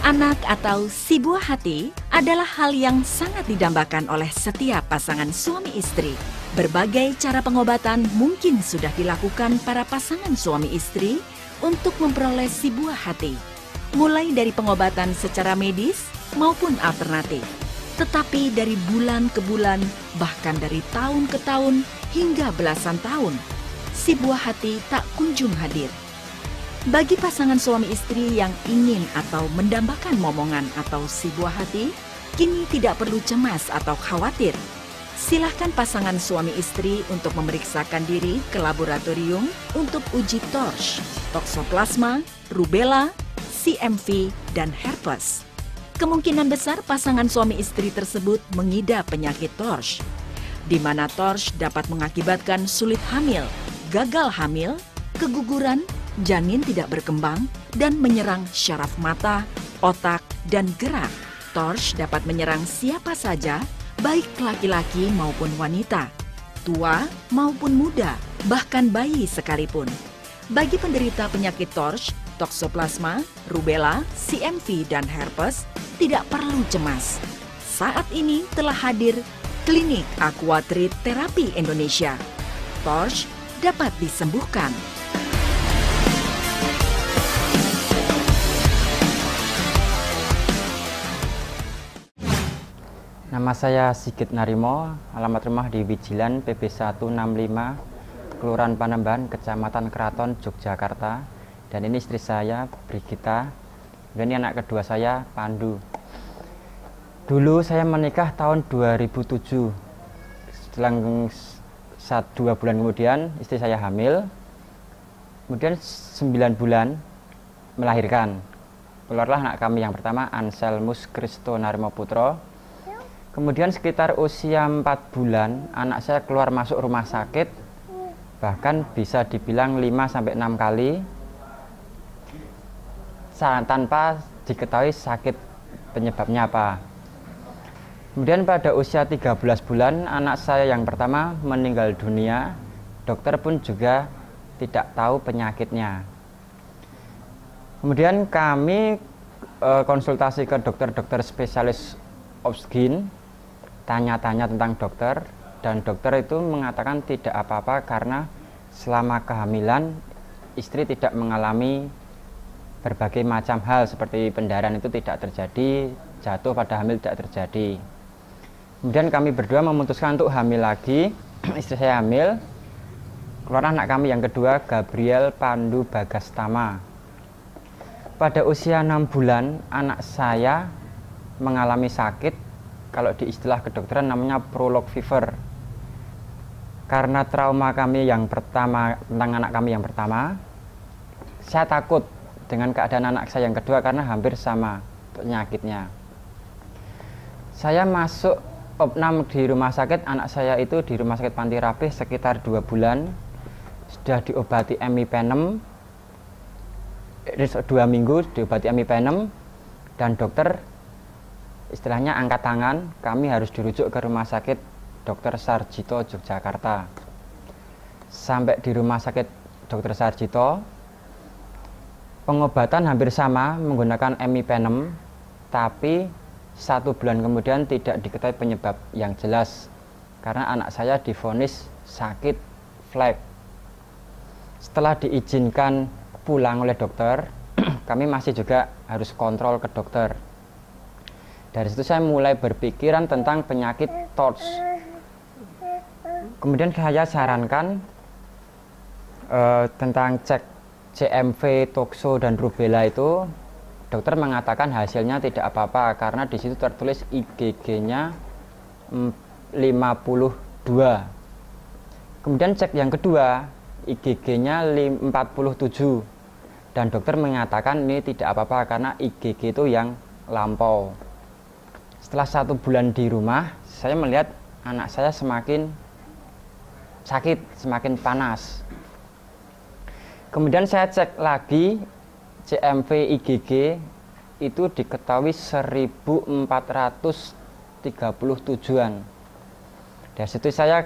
Anak atau si buah hati adalah hal yang sangat didambakan oleh setiap pasangan suami istri. Berbagai cara pengobatan mungkin sudah dilakukan para pasangan suami istri untuk memperoleh si buah hati. Mulai dari pengobatan secara medis maupun alternatif. Tetapi dari bulan ke bulan, bahkan dari tahun ke tahun hingga belasan tahun, si buah hati tak kunjung hadir. Bagi pasangan suami istri yang ingin atau mendambakan momongan atau si buah hati, kini tidak perlu cemas atau khawatir. Silahkan pasangan suami istri untuk memeriksakan diri ke laboratorium untuk uji torch, toksoplasma, rubella, CMV, dan herpes. Kemungkinan besar pasangan suami istri tersebut mengidap penyakit torch, di mana torch dapat mengakibatkan sulit hamil, gagal hamil, keguguran, janin tidak berkembang, dan menyerang syaraf mata, otak, dan gerak. Torch dapat menyerang siapa saja, baik laki-laki maupun wanita, tua maupun muda, bahkan bayi sekalipun. Bagi penderita penyakit torch, toksoplasma, rubella, CMV, dan herpes, tidak perlu cemas. Saat ini telah hadir Klinik Aquatreat Terapi Indonesia. Torch dapat disembuhkan. Nama saya Sigit Narimo, alamat rumah di Wijilan PB 165, Kelurahan Panembahan, Kecamatan Keraton, Yogyakarta. Dan ini istri saya, Brigita. Dan ini anak kedua saya, Pandu. Dulu saya menikah tahun 2007. Setelah 2 bulan kemudian, istri saya hamil. Kemudian 9 bulan melahirkan. Keluarlah anak kami yang pertama, Anselmus Kristo Narimo Putro. Kemudian sekitar usia 4 bulan, anak saya keluar masuk rumah sakit, bahkan bisa dibilang 5-6 kali, tanpa diketahui sakit penyebabnya apa. Kemudian pada usia 13 bulan, anak saya yang pertama meninggal dunia, dokter pun juga tidak tahu penyakitnya. Kemudian kami konsultasi ke dokter-dokter spesialis obsgin, tanya-tanya tentang dokter, dan dokter itu mengatakan tidak apa-apa karena selama kehamilan istri tidak mengalami berbagai macam hal seperti pendarahan itu tidak terjadi, jatuh pada hamil tidak terjadi. Kemudian kami berdua memutuskan untuk hamil lagi. Istri saya hamil, keluar anak kami yang kedua, Gabriel Pandu Bagastama. Pada usia 6 bulan anak saya mengalami sakit, kalau di istilah kedokteran namanya prolog fever. Karena trauma kami yang pertama tentang anak kami yang pertama, saya takut dengan keadaan anak saya yang kedua karena hampir sama penyakitnya. Saya masuk opnam di rumah sakit, anak saya itu di rumah sakit Panti Rapih sekitar 2 bulan, sudah diobati imipenem, 2 minggu diobati imipenem, dan dokter istilahnya angkat tangan, kami harus dirujuk ke rumah sakit Dr. Sarjito Yogyakarta. Sampai di rumah sakit Dr. Sarjito, pengobatan hampir sama menggunakan imipenem, tapi 1 bulan kemudian tidak diketahui penyebab yang jelas karena anak saya divonis sakit flek. Setelah diizinkan pulang oleh dokter, kami masih juga harus kontrol ke dokter. Dari situ saya mulai berpikiran tentang penyakit torch. Kemudian saya sarankan tentang cek CMV, tokso, dan rubella itu. Dokter mengatakan hasilnya tidak apa-apa karena di situ tertulis IgG-nya 52. Kemudian cek yang kedua, IgG-nya 47. Dan dokter mengatakan ini tidak apa-apa karena IgG itu yang lampau. Setelah 1 bulan di rumah, saya melihat anak saya semakin sakit, semakin panas. Kemudian saya cek lagi CMV IgG itu diketahui 1437-an. Dari situ saya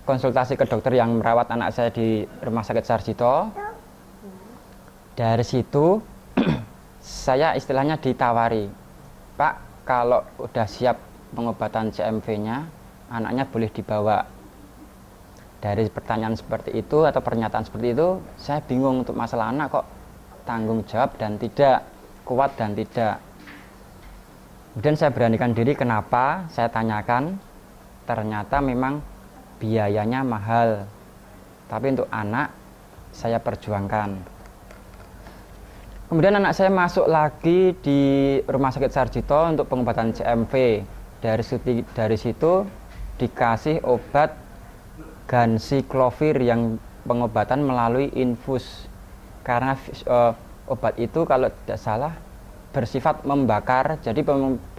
konsultasi ke dokter yang merawat anak saya di Rumah Sakit Sarjito. Dari situ saya istilahnya ditawari, Pak, kalau udah siap pengobatan CMV-nya, anaknya boleh dibawa. Dari pertanyaan seperti itu atau pernyataan seperti itu, saya bingung untuk masalah anak kok tanggung jawab dan tidak, kuat dan tidak. Kemudian saya beranikan diri, kenapa? Saya tanyakan, ternyata memang biayanya mahal. Tapi untuk anak, saya perjuangkan. Kemudian anak saya masuk lagi di Rumah Sakit Sarjito untuk pengobatan CMV. Dari situ dikasih obat ganciclovir yang pengobatan melalui infus. Karena obat itu kalau tidak salah bersifat membakar, jadi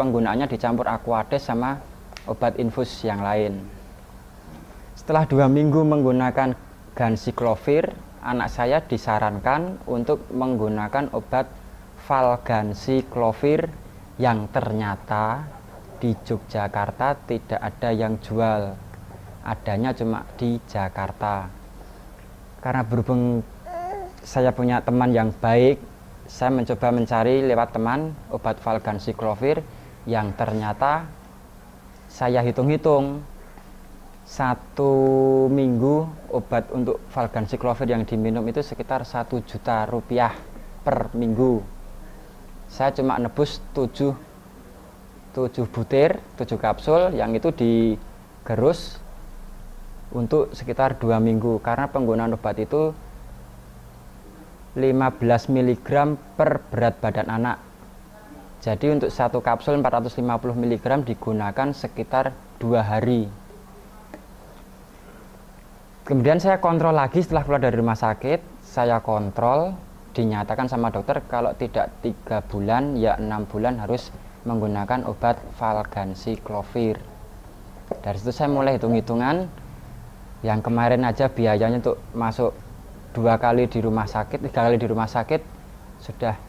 penggunaannya dicampur Aquades sama obat infus yang lain. Setelah 2 minggu menggunakan ganciclovir, anak saya disarankan untuk menggunakan obat valganciclovir yang ternyata di Yogyakarta tidak ada yang jual, adanya cuma di Jakarta. Karena berhubung saya punya teman yang baik, saya mencoba mencari lewat teman obat valganciclovir yang ternyata saya hitung-hitung 1 minggu obat untuk valganciclovir yang diminum itu sekitar 1 juta rupiah per minggu. Saya cuma nebus 7 butir, 7 kapsul, yang itu digerus untuk sekitar 2 minggu. Karena penggunaan obat itu 15 mg per berat badan anak. Jadi untuk 1 kapsul 450 mg digunakan sekitar 2 hari. Kemudian saya kontrol lagi setelah keluar dari rumah sakit, saya kontrol, dinyatakan sama dokter kalau tidak 3 bulan, ya 6 bulan harus menggunakan obat valganciclovir. Dari situ saya mulai hitung-hitungan, yang kemarin aja biayanya untuk masuk 2 kali di rumah sakit, 3 kali di rumah sakit, sudah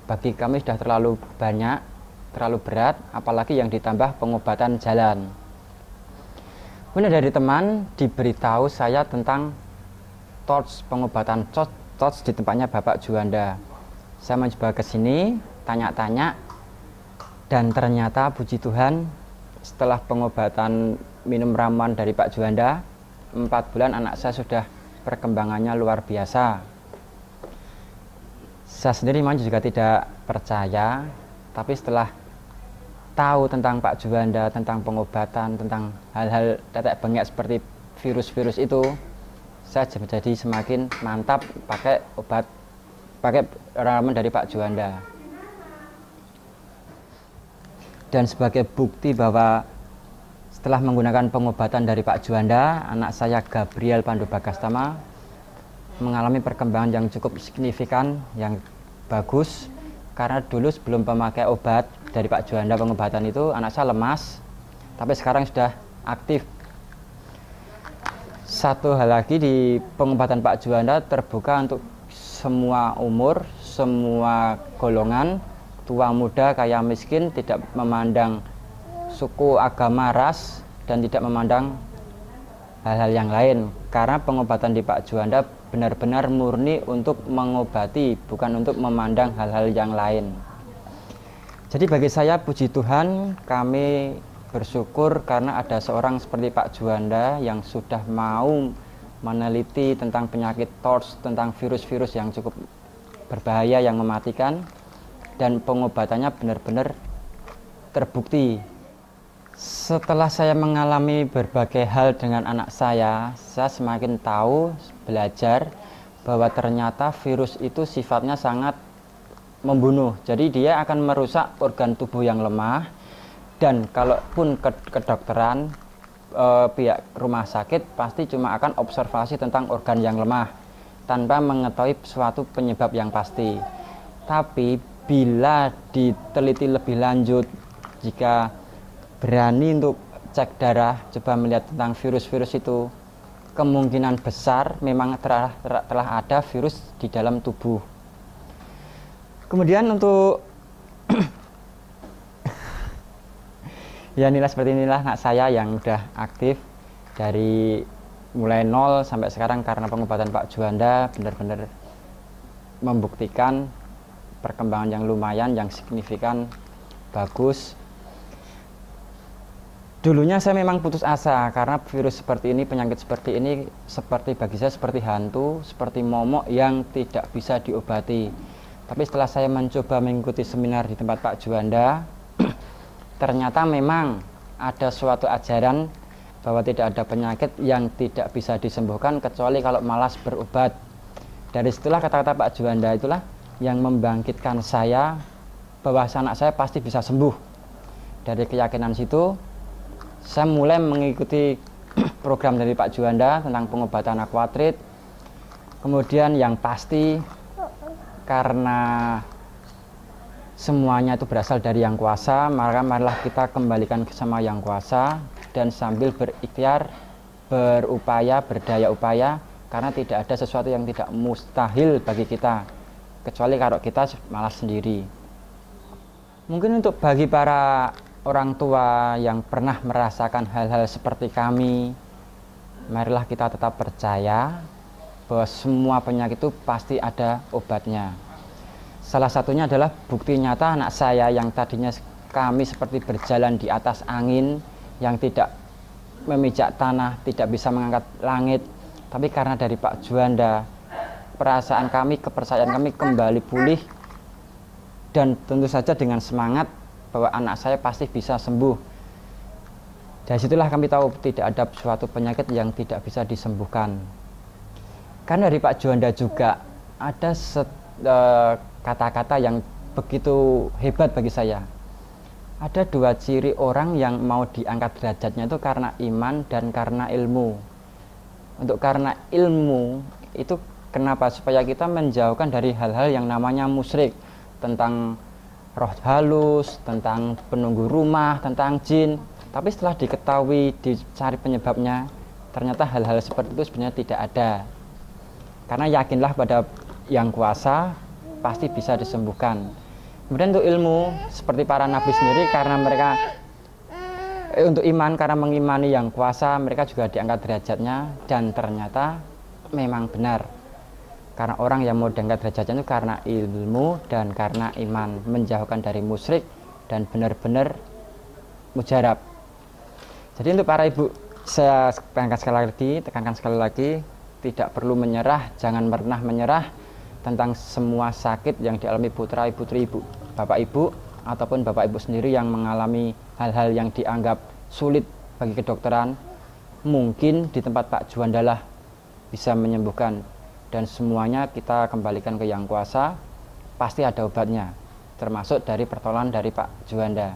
bagi kami sudah terlalu banyak, terlalu berat, apalagi yang ditambah pengobatan jalan. Kemudian dari teman diberitahu saya tentang TORCH, pengobatan TORCH di tempatnya Bapak Juanda. Saya mencoba ke sini, tanya-tanya, dan ternyata puji Tuhan setelah pengobatan minum ramuan dari Pak Juanda, 4 bulan anak saya sudah perkembangannya luar biasa. Saya sendiri memang juga tidak percaya, tapi setelah tahu tentang Pak Juanda, tentang pengobatan, tentang hal-hal tetek bengek seperti virus-virus itu, saya jadi semakin mantap pakai ramuan dari Pak Juanda. Dan sebagai bukti bahwa setelah menggunakan pengobatan dari Pak Juanda, anak saya Gabriel Pandu Bagastama mengalami perkembangan yang cukup signifikan, yang bagus. Karena dulu sebelum memakai obat dari Pak Juanda pengobatan itu, anak saya lemas, tapi sekarang sudah aktif. Satu hal lagi, di pengobatan Pak Juanda terbuka untuk semua umur, semua golongan, tua muda, kaya miskin, tidak memandang suku, agama, ras, dan tidak memandang hal-hal yang lain. Karena pengobatan di Pak Juanda benar-benar murni untuk mengobati, bukan untuk memandang hal-hal yang lain. Jadi bagi saya, puji Tuhan, kami bersyukur karena ada seorang seperti Pak Juanda yang sudah mau meneliti tentang penyakit TORCH, tentang virus-virus yang cukup berbahaya, yang mematikan, dan pengobatannya benar-benar terbukti. Setelah saya mengalami berbagai hal dengan anak saya semakin tahu, belajar bahwa ternyata virus itu sifatnya sangat membunuh. Jadi dia akan merusak organ tubuh yang lemah, dan kalaupun kedokteran, pihak rumah sakit pasti cuma akan observasi tentang organ yang lemah tanpa mengetahui suatu penyebab yang pasti. Tapi bila diteliti lebih lanjut, jika berani untuk cek darah, coba melihat tentang virus-virus itu, kemungkinan besar memang telah ada virus di dalam tubuh. Kemudian untuk ya inilah, seperti inilah anak saya yang udah aktif dari mulai nol sampai sekarang, karena pengobatan Pak Juanda benar-benar membuktikan perkembangan yang lumayan, yang signifikan, bagus. Dulunya saya memang putus asa karena virus seperti ini, penyakit seperti ini, seperti bagi saya seperti hantu, seperti momok yang tidak bisa diobati. Tapi setelah saya mencoba mengikuti seminar di tempat Pak Juanda, ternyata memang ada suatu ajaran bahwa tidak ada penyakit yang tidak bisa disembuhkan kecuali kalau malas berobat. Dari situlah kata-kata Pak Juanda itulah yang membangkitkan saya bahwa anak saya pasti bisa sembuh. Dari keyakinan situ, saya mulai mengikuti program dari Pak Juanda tentang pengobatan aquatrit. Kemudian yang pasti, karena semuanya itu berasal dari Yang Kuasa, maka marilah kita kembalikan sama Yang Kuasa dan sambil berikhtiar, berupaya, berdaya upaya, karena tidak ada sesuatu yang tidak mustahil bagi kita, kecuali kalau kita malas sendiri. Mungkin untuk bagi para orang tua yang pernah merasakan hal-hal seperti kami, marilah kita tetap percaya bahwa semua penyakit itu pasti ada obatnya. Salah satunya adalah bukti nyata anak saya yang tadinya kami seperti berjalan di atas angin, yang tidak memijak tanah, tidak bisa mengangkat langit. Tapi karena dari Pak Juanda, perasaan kami, kepercayaan kami kembali pulih, dan tentu saja dengan semangat bahwa anak saya pasti bisa sembuh. Dari situlah kami tahu tidak ada suatu penyakit yang tidak bisa disembuhkan. Karena dari Pak Juanda juga ada kata-kata yang begitu hebat bagi saya. Ada dua ciri orang yang mau diangkat derajatnya itu karena iman dan karena ilmu. Untuk karena ilmu itu kenapa? Supaya kita menjauhkan dari hal-hal yang namanya musyrik, tentang roh halus, tentang penunggu rumah, tentang jin. Tapi setelah diketahui, dicari penyebabnya, ternyata hal-hal seperti itu sebenarnya tidak ada. Karena yakinlah pada Yang Kuasa, pasti bisa disembuhkan. Kemudian untuk ilmu, seperti para nabi sendiri, karena mereka untuk iman, karena mengimani Yang Kuasa, mereka juga diangkat derajatnya, dan ternyata memang benar. Karena orang yang mau diangkat derajatnya itu karena ilmu dan karena iman, menjauhkan dari musyrik dan benar-benar mujarab. Jadi untuk para ibu, saya tekankan sekali lagi, tidak perlu menyerah, jangan pernah menyerah tentang semua sakit yang dialami putra, putri ibu, bapak ibu, ataupun bapak ibu sendiri yang mengalami hal-hal yang dianggap sulit bagi kedokteran. Mungkin di tempat Pak Juanda lah bisa menyembuhkan. Dan semuanya kita kembalikan ke Yang Kuasa, pasti ada obatnya, termasuk dari pertolongan dari Pak Juanda.